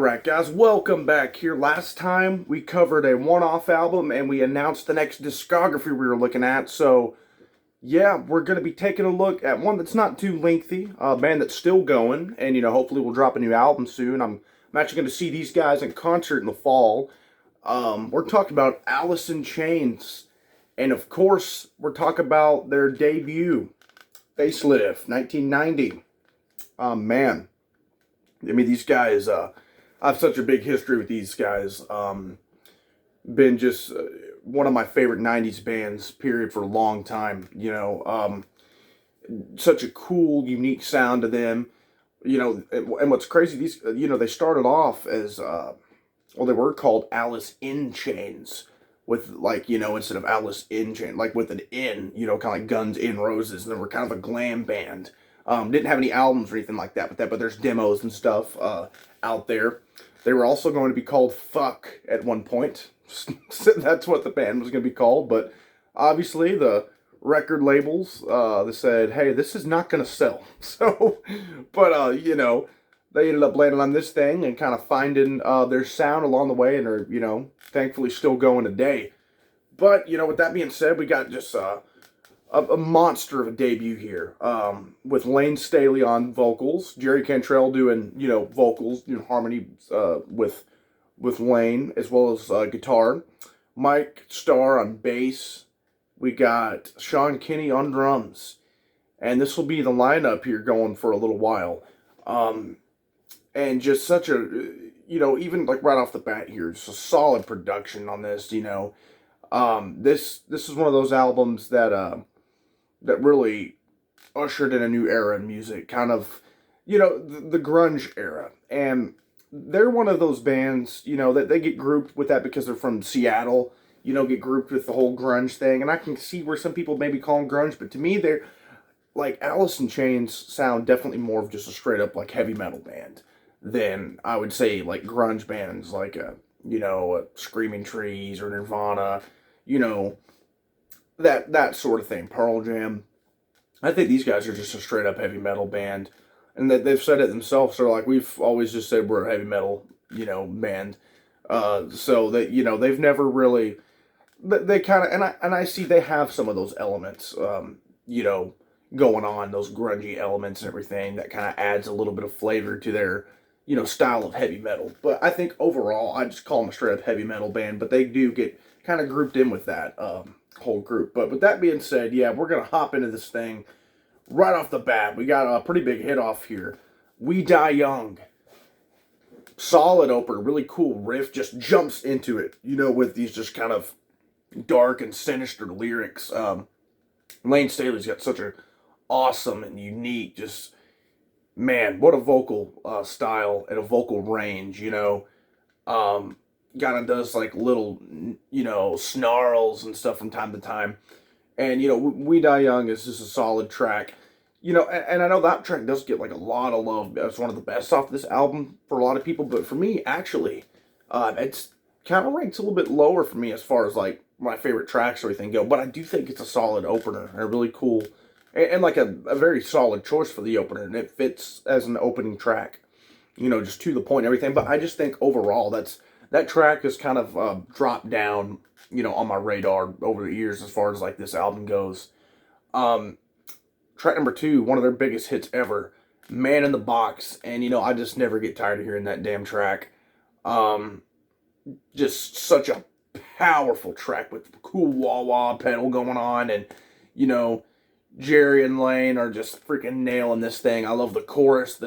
Alright guys, welcome back here. Last time we covered a one-off album and we announced the next discography we were looking at. So yeah, we're going to be taking a look at one that's not too lengthy, a band that's still going, and hopefully we'll drop a new album soon. I'm actually going to see these guys in concert in the fall. We're talking about Alice in Chains, and of course we're talking about their debut, Facelift, 1990. Man, I mean, these guys, I have such a big history with these guys. Been just one of my favorite 90s bands, period, for a long time. Such a cool, unique sound to them. And what's crazy, these, they started off as, they were called Alice in Chains. With, instead of Alice in Chains, like with an N, kind of like Guns N' Roses. And they were kind of a glam band. Didn't have any albums or anything like that, but there's demos and stuff out there. They were also going to be called Fuck at one point. That's what the band was going to be called, but obviously the record labels they said, hey, this is not going to sell. So, but they ended up landing on this thing and kind of finding their sound along the way, and are thankfully still going today. But with that being said, we got just a monster of a debut here, with Lane Staley on vocals, Jerry Cantrell doing vocals, harmony with Lane, as well as guitar, Mike Starr on bass. We got Sean Kinney on drums, and this will be the lineup here going for a little while. And just such a even like right off the bat here, just a solid production on this. This is one of those albums that really ushered in a new era in music, kind of, the grunge era. And they're one of those bands, that they get grouped with that because they're from Seattle, get grouped with the whole grunge thing. And I can see where some people maybe call them grunge, but to me, they're, like, Alice in Chains sound definitely more of just a straight up, like, heavy metal band than, I would say, like, grunge bands, like, a Screaming Trees or Nirvana, that sort of thing, Pearl Jam. I think these guys are just a straight up heavy metal band, and that they've said it themselves. They're like, we've always just said we're a heavy metal, band. So that they've never really, they kind of, and I see they have some of those elements, going on, those grungy elements and everything that kind of adds a little bit of flavor to their style of heavy metal. But I think overall, I just call them a straight up heavy metal band. But they do get kind of grouped in with that whole group. But with that being said, yeah, we're gonna hop into this thing right off the bat. We got a pretty big hit off here. We Die Young. Solid opener, really cool riff, just jumps into it, with these just kind of dark and sinister lyrics. Lane Staley's got such a awesome and unique, just, man, what a vocal style and a vocal range, kind of does like little, snarls and stuff from time to time. And, We Die Young is just a solid track. And I know that track does get like a lot of love. It's one of the best off this album for a lot of people. But for me, actually, it's kind of ranks a little bit lower for me as far as like my favorite tracks or everything go. But I do think it's a solid opener and a really cool, and like a very solid choice for the opener. And it fits as an opening track, just to the point and everything. But I just think overall that track has kind of dropped down, on my radar over the years as far as like this album goes. Track number 2, one of their biggest hits ever, Man in the Box. And, I just never get tired of hearing that damn track. Just such a powerful track with cool wah-wah pedal going on. And, Jerry and Lane are just freaking nailing this thing. I love the chorus,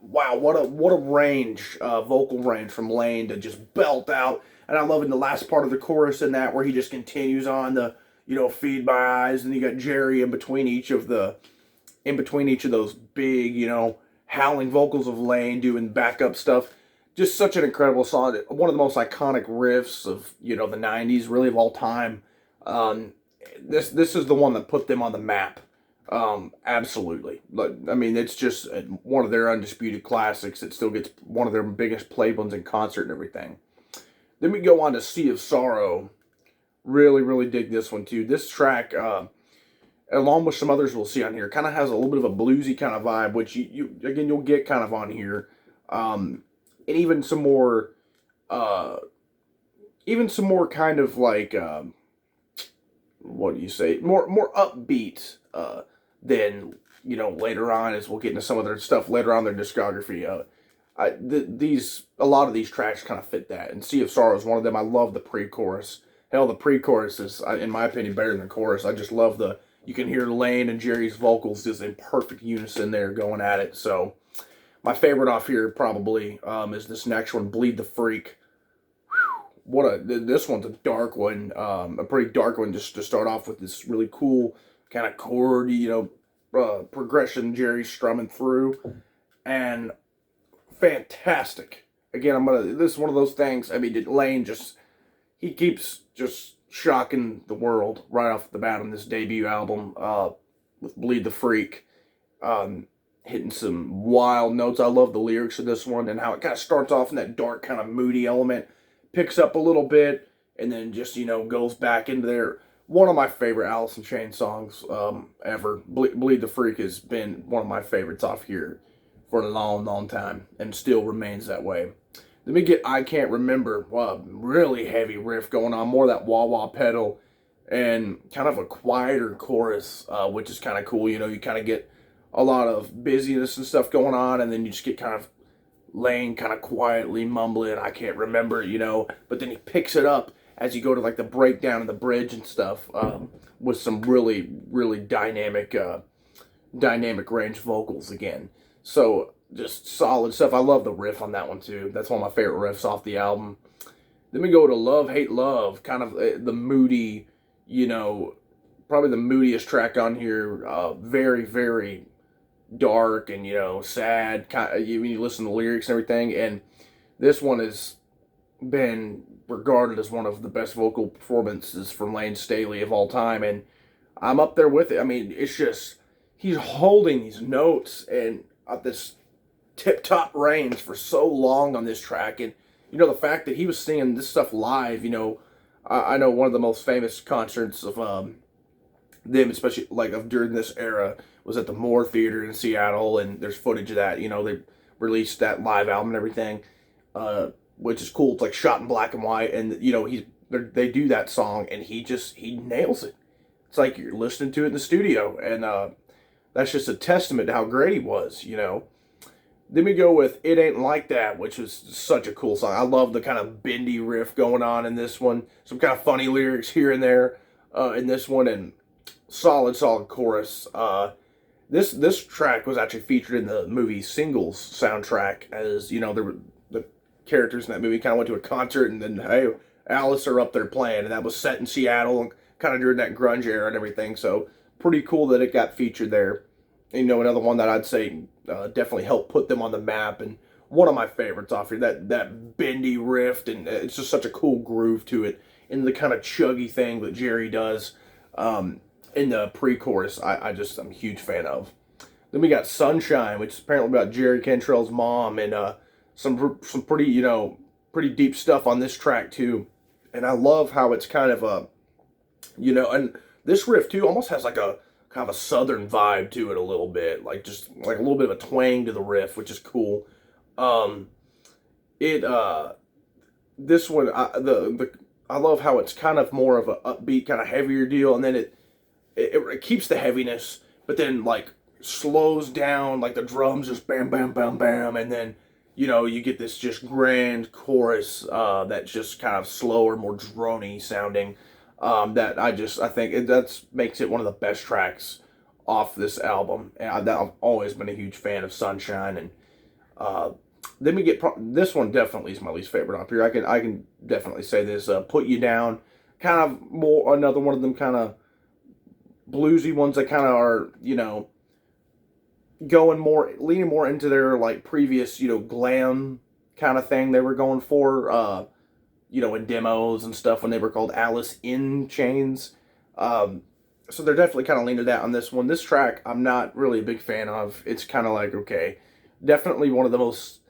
wow, what a range, vocal range from Lane to just belt out. And I love in the last part of the chorus in that where he just continues on the, feed my eyes, and you got Jerry in between each of those big, howling vocals of Lane doing backup stuff. Just such an incredible song. One of the most iconic riffs of, the 90s, really of all time. This is the one that put them on the map. Absolutely. I mean, it's just one of their undisputed classics. It still gets one of their biggest played ones in concert and everything. Then we go on to Sea of Sorrow. Really, really dig this one too. This track, along with some others we'll see on here, kind of has a little bit of a bluesy kind of vibe, which you'll get kind of on here. and uh, even some more kind of like, what do you say, more upbeat, than, later on, as we'll get into some of their stuff later on in their discography. A lot of these tracks kind of fit that, and Sea of Sorrow is one of them. I love the pre-chorus. Hell, the pre-chorus is, in my opinion, better than the chorus. I just love you can hear Lane and Jerry's vocals just in perfect unison there going at it. So, my favorite off here probably is this next one, Bleed the Freak. This one's a dark one, a pretty dark one, just to start off with this really cool kind of chord, progression Jerry's strumming through, and fantastic. Again, this is one of those things. I mean, Lane he keeps just shocking the world right off the bat on this debut album, with Bleed the Freak, hitting some wild notes. I love the lyrics of this one and how it kind of starts off in that dark kind of moody element, picks up a little bit, and then just, goes back into there. One of my favorite Alice in Chains songs ever. Bleed the Freak has been one of my favorites off here for a long, long time, and still remains that way. Then we get I Can't Remember. Really heavy riff going on, more of that wah-wah pedal, and kind of a quieter chorus, which is kind of cool. You kind of get a lot of busyness and stuff going on, and then you just get kind of Lane kind of quietly mumbling, I can't remember, but then he picks it up as you go to like the breakdown of the bridge and stuff, with some really, really dynamic range vocals again. So just solid stuff. I love the riff on that one too. That's one of my favorite riffs off the album. Then we go to Love, Hate, Love, kind of the moody, probably the moodiest track on here. Very, very dark and sad. You listen to the lyrics and everything, and this one has been regarded as one of the best vocal performances from Lane Staley of all time, and I'm up there with it. I mean, it's just he's holding these notes and at this tip-top range for so long on this track, and the fact that he was singing this stuff live. I know one of the most famous concerts of them, especially like of during this era, was at the Moore Theater in Seattle, and there's footage of that. They released that live album and everything, which is cool. It's like shot in black and white, and they do that song, and he nails it. It's like you're listening to it in the studio, and that's just a testament to how great he was. Then we go with It Ain't Like That, which was such a cool song. I love the kind of bendy riff going on in this one. Some kind of funny lyrics here and there in this one, and solid chorus. This track was actually featured in the movie Singles soundtrack, as the characters in that movie kind of went to a concert, and then, hey, Alice are up there playing, and that was set in Seattle, kind of during that grunge era and everything. So pretty cool that it got featured there. And, another one that I'd say definitely helped put them on the map, and one of my favorites off here. That bendy riff, and it's just such a cool groove to it, and the kind of chuggy thing that Jerry does in the pre-chorus, I'm a huge fan of. Then we got Sunshine, which is apparently about Jerry Cantrell's mom, and some pretty pretty deep stuff on this track too. And I love how it's kind of and this riff too almost has like a kind of a southern vibe to it a little bit, like just like a little bit of a twang to the riff, which is cool. This one, I love how it's kind of more of a upbeat, kind of heavier deal, and then it keeps the heaviness, but then like slows down, like the drums just bam, bam, bam, bam, and then you get this just grand chorus that's just kind of slower, more drony sounding. That I think that makes it one of the best tracks off this album. And I've always been a huge fan of Sunshine, and then we get this one. Definitely is my least favorite off here. I can definitely say this. Put You Down, kind of more another one of them kind of bluesy ones that kind of are leaning more into their like previous glam kind of thing they were going for. In demos and stuff when they were called Alice in Chains. So they're definitely kind of leaning to that on this one. This track, I'm not really a big fan of. It's kind of like, okay, definitely one of the most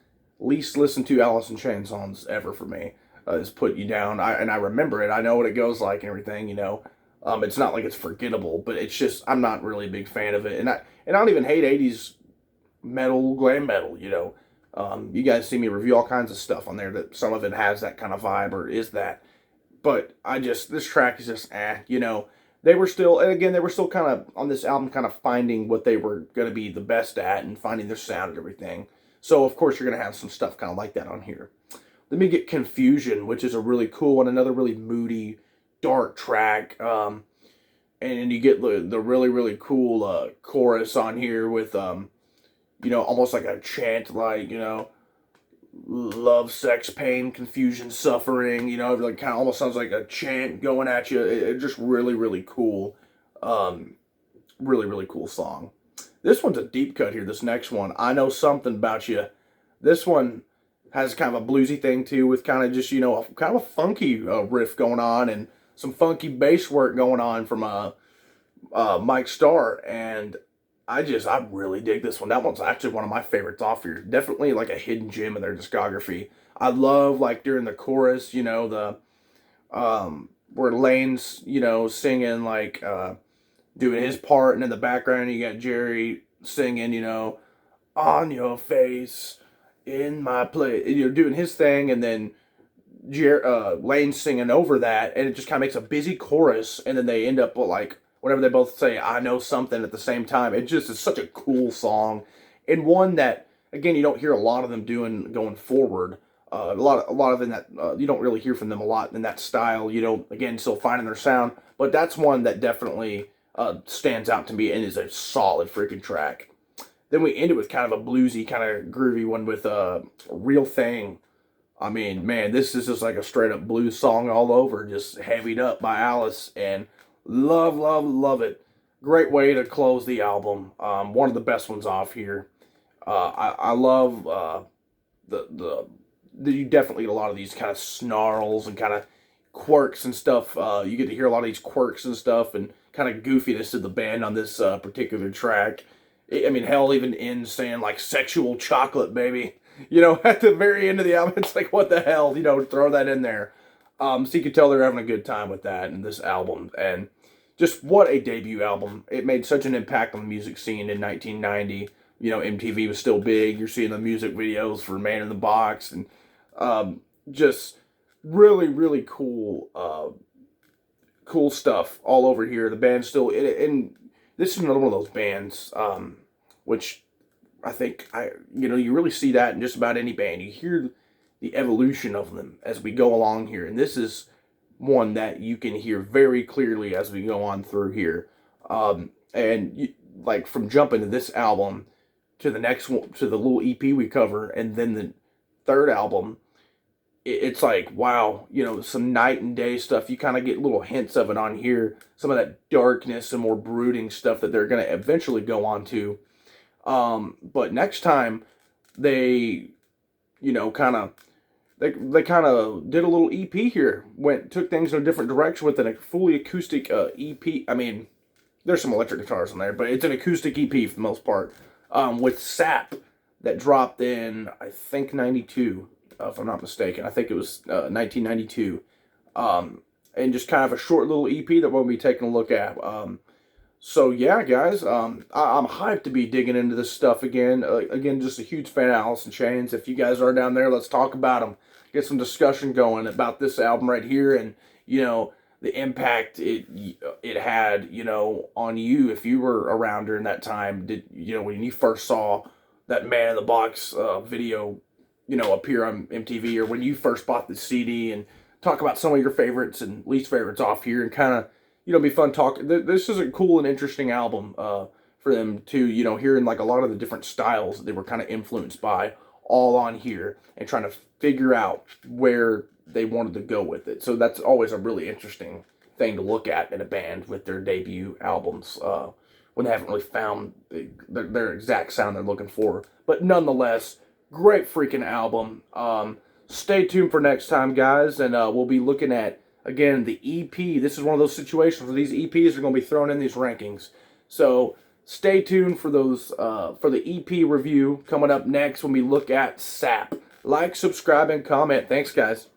least listened to Alice in Chains songs ever for me, is Put You Down. I remember it. I know what it goes like and everything, It's not like it's forgettable, but it's just, I'm not really a big fan of it. And I don't even hate 80s metal, glam metal, You guys see me review all kinds of stuff on there that some of it has that kind of vibe or is that. But this track is just you know. They were still, and again, they were still kind of on this album, kind of finding what they were going to be the best at and finding their sound and everything. So, of course, you're going to have some stuff kind of like that on here. Then we get Confusion, which is a really cool one, another really moody, dark track. And you get the really, really cool chorus on here with, you know, almost like a chant, like, you know, love, sex, pain, confusion, suffering, you know, like kind of almost sounds like a chant going at you. It just really, really cool. Really, really cool song. This one's a deep cut here, this next one. I Know Something About You. This one has kind of a bluesy thing too, with kind of just, you know, kind of a funky riff going on and some funky bass work going on from Mike Starr. And I really dig this one. That one's actually one of my favorites off here. Definitely like a hidden gem in their discography. I love like during the chorus, you know, the where Lane's, you know, singing like doing his part, and in the background you got Jerry singing, you know, on your face, in my place, you know, doing his thing, and then Lane singing over that, and it just kind of makes a busy chorus, and then they end up with like whenever they both say "I know something" at the same time. It just is such a cool song, and one that again you don't hear a lot of them doing going forward. A lot of in that you don't really hear from them a lot in that style. You know, again, still finding their sound, but that's one that definitely stands out to me and is a solid freaking track. Then we ended with kind of a bluesy, kind of groovy one with Real Thing. I mean, man, this is just like a straight up blues song all over, just heavied up by Alice, and love, love, love it. Great way to close the album. One of the best ones off here. I love you definitely get a lot of these kind of snarls and kind of quirks and stuff. You get to hear a lot of these quirks and stuff and kind of goofiness of the band on this particular track. I mean, hell, even ends saying like "sexual chocolate, baby." You know, at the very end of the album, it's like, what the hell? You know, throw that in there. So you could tell they're having a good time with that in this album. And just what a debut album. It made such an impact on the music scene in 1990. You know, MTV was still big. You're seeing the music videos for Man in the Box. And just really, really cool cool stuff all over here. The band's still, and this is another one of those bands, which I think, you know, you really see that in just about any band. You hear the evolution of them as we go along here. And this is one that you can hear very clearly as we go on through here. Like from jumping to this album to the next one, to the little EP we cover, and then the third album, it's like, wow, you know, some night and day stuff. You kind of get little hints of it on here. Some of that darkness and more brooding stuff that they're going to eventually go on to. But next time they, you know, they kind of did a little EP here. Took things in a different direction with a fully acoustic EP. I mean, there's some electric guitars on there, but it's an acoustic EP for the most part. With Sap that dropped in, I think, 92. If I'm not mistaken. I think it was 1992. And just kind of a short little EP that we'll be taking a look at. So yeah, guys, I'm hyped to be digging into this stuff again. Again, just a huge fan of Alice in Chains. If you guys are down there, let's talk about them. Get some discussion going about this album right here, and you know the impact it had, you know, on you if you were around during that time. Did you know when you first saw that Man in the Box video, you know, appear on MTV, or when you first bought the CD, and talk about some of your favorites and least favorites off here, and kind of, you know, be fun talking. This is a cool and interesting album for them to, you know, hearing like a lot of the different styles that they were kind of influenced by all on here, and trying to figure out where they wanted to go with it. So that's always a really interesting thing to look at in a band with their debut albums, when they haven't really found their exact sound they're looking for. But nonetheless, great freaking album. Stay tuned for next time, guys, and we'll be looking at, again, the EP. This is one of those situations where these EPs are going to be thrown in these rankings. So stay tuned for those for the EP review coming up next when we look at Sap. Like, subscribe, and comment. Thanks, guys.